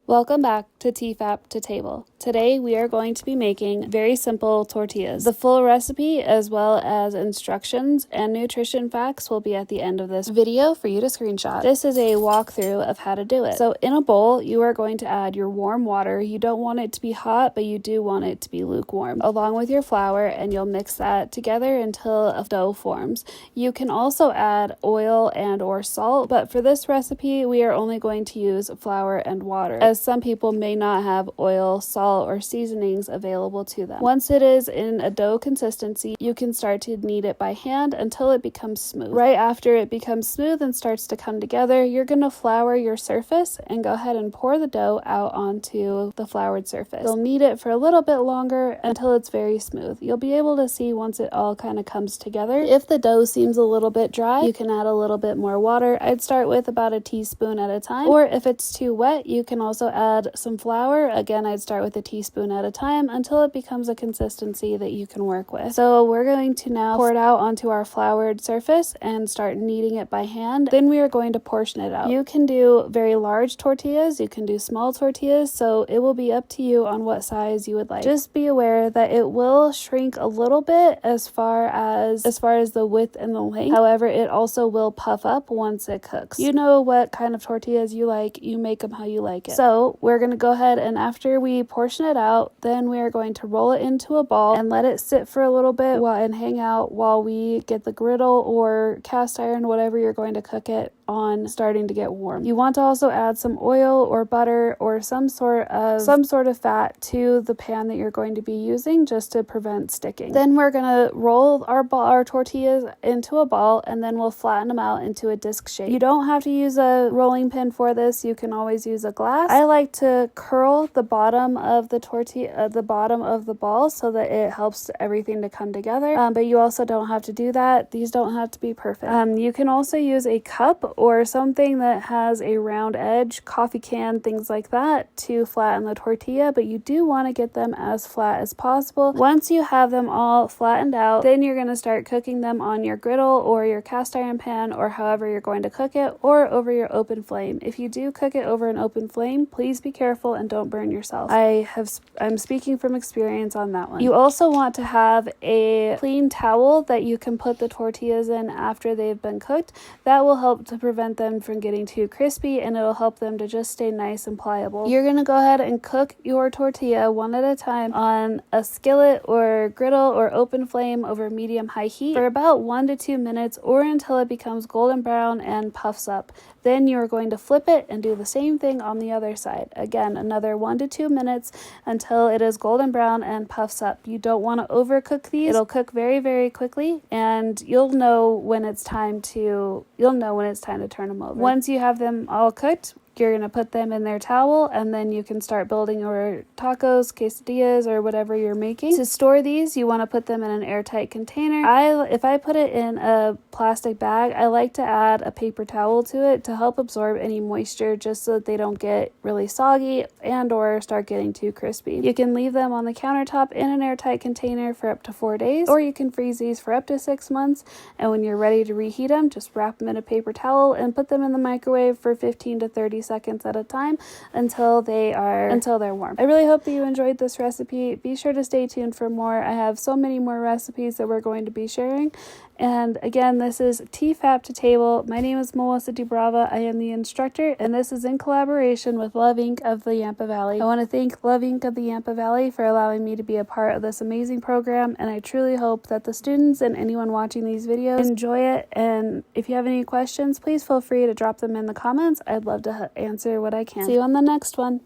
Welcome back to TEFAP to Table. Today we are going to be making very simple tortillas. The full recipe as well as instructions and nutrition facts will be at the end of this video for you to screenshot. This is a walkthrough of how to do it. So in a bowl, you are going to add your warm water. You don't want it to be hot, but you do want it to be lukewarm, along with your flour, and you'll mix that together until a dough forms. You can also add oil and or salt, but for this recipe, we are only going to use flour and water, as some people may not have oil, salt, or seasonings available to them. Once it is in a dough consistency, you can start to knead it by hand until it becomes smooth. Right after it becomes smooth and starts to come together, you're going to flour your surface and go ahead and pour the dough out onto the floured surface. You'll knead it for a little bit longer until it's very smooth. You'll be able to see once it all kind of comes together. If the dough seems a little bit dry, you can add a little bit more water. I'd start with about a teaspoon at a time, or if it's too wet, you can also add some flour. Again, I'd start with a teaspoon at a time until it becomes a consistency that you can work with. So we're going to now pour it out onto our floured surface and start kneading it by hand. Then we are going to portion it out. You can do very large tortillas, you can do small tortillas, so it will be up to you on what size you would like. Just be aware that it will shrink a little bit as far as the width and the length. However, it also will puff up once it cooks. You know what kind of tortillas you like, you make them how you like it. So we're going to go ahead, and after we portion it out, then we are going to roll it into a ball and let it sit for a little bit and hang out while we get the griddle or cast iron, whatever you're going to cook it on, starting to get warm. You want to also add some oil or butter or some sort of fat to the pan that you're going to be using, just to prevent sticking. Then we're going to roll our tortillas into a ball, and then we'll flatten them out into a disc shape. You don't have to use a rolling pin for this. You can always use a glass. I like to curl the bottom of the tortilla, the bottom of the ball, so that it helps everything to come together. But you also don't have to do that. These don't have to be perfect. You can also use a cup or something that has a round edge, coffee can, things like that, to flatten the tortilla, but you do want to get them as flat as possible. Once you have them all flattened out, then you're going to start cooking them on your griddle or your cast iron pan, or however you're going to cook it, or over your open flame. If you do cook it over an open flame, please be careful and don't burn yourself. I'm speaking from experience on that one. You also want to have a clean towel that you can put the tortillas in after they've been cooked. That will help to prevent them from getting too crispy, and it'll help them to just stay nice and pliable. You're going to go ahead and cook your tortilla one at a time on a skillet or griddle or open flame over medium-high heat for about 1 to 2 minutes, or until it becomes golden brown and puffs up. Then you're going to flip it and do the same thing on the other side. Again, another 1 to 2 minutes until it is golden brown and puffs up. You don't want to overcook these. It'll cook very, very quickly, and you'll know when it's time to turn them over. Once you have them all cooked, you're going to put them in their towel, and then you can start building your tacos, quesadillas, or whatever you're making. To store these, you want to put them in an airtight container. If I put it in a plastic bag, I like to add a paper towel to it to help absorb any moisture, just so that they don't get really soggy and or start getting too crispy. You can leave them on the countertop in an airtight container for up to 4 days, or you can freeze these for up to 6 months, and when you're ready to reheat them, just wrap them in a paper towel and put them in the microwave for 15 to 30 seconds at a time until they're warm. I really hope that you enjoyed this recipe. Be sure to stay tuned for more. I have so many more recipes that we're going to be sharing. And again, this is TEFAP to Table. My name is Melissa Dubrava. I am the instructor, and this is in collaboration with Love Inc. of the Yampa Valley. I want to thank Love Inc. of the Yampa Valley for allowing me to be a part of this amazing program, and I truly hope that the students and anyone watching these videos enjoy it. And if you have any questions, please feel free to drop them in the comments. I'd love to answer what I can. See you on the next one.